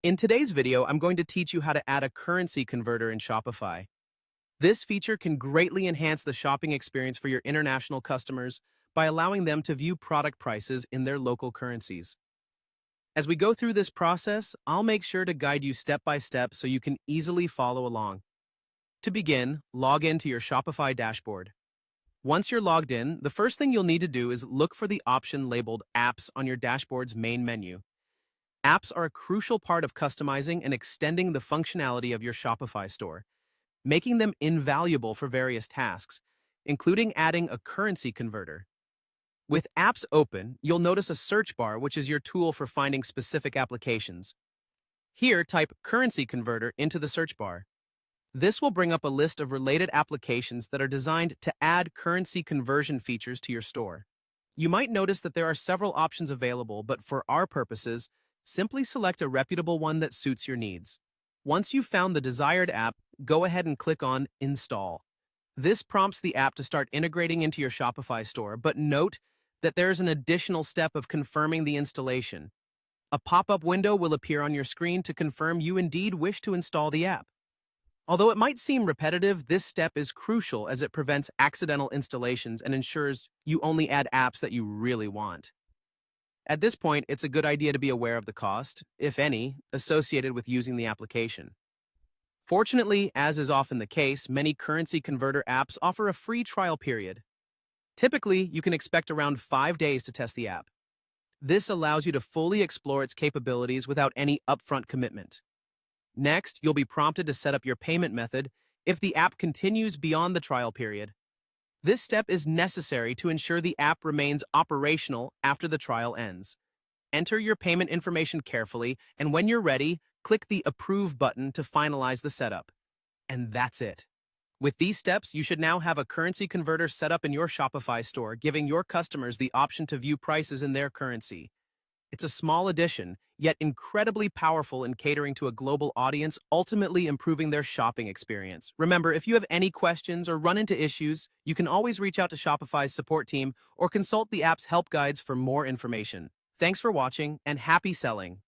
In today's video, I'm going to teach you how to add a currency converter in Shopify. This feature can greatly enhance the shopping experience for your international customers by allowing them to view product prices in their local currencies. As we go through this process, I'll make sure to guide you step by step so you can easily follow along. To begin, log into your Shopify dashboard. Once you're logged in, the first thing you'll need to do is look for the option labeled Apps on your dashboard's main menu. Apps are a crucial part of customizing and extending the functionality of your Shopify store, making them invaluable for various tasks, including adding a currency converter. With Apps open, you'll notice a search bar, which is your tool for finding specific applications. Here, type Currency Converter into the search bar. This will bring up a list of related applications that are designed to add currency conversion features to your store. You might notice that there are several options available, but for our purposes, simply select a reputable one that suits your needs. Once you've found the desired app, go ahead and click on Install. This prompts the app to start integrating into your Shopify store, but note that there's an additional step of confirming the installation. A pop-up window will appear on your screen to confirm you indeed wish to install the app. Although it might seem repetitive, this step is crucial as it prevents accidental installations and ensures you only add apps that you really want. At this point, it's a good idea to be aware of the cost, if any, associated with using the application. Fortunately, as is often the case, many currency converter apps offer a free trial period. Typically, you can expect around 5 days to test the app. This allows you to fully explore its capabilities without any upfront commitment. Next, you'll be prompted to set up your payment method if the app continues beyond the trial period. This step is necessary to ensure the app remains operational after the trial ends. Enter your payment information carefully, and when you're ready, click the Approve button to finalize the setup. And that's it. With these steps, you should now have a currency converter set up in your Shopify store, giving your customers the option to view prices in their currency. It's a small addition, yet incredibly powerful in catering to a global audience, ultimately improving their shopping experience. Remember, if you have any questions or run into issues, you can always reach out to Shopify's support team or consult the app's help guides for more information. Thanks for watching, and happy selling!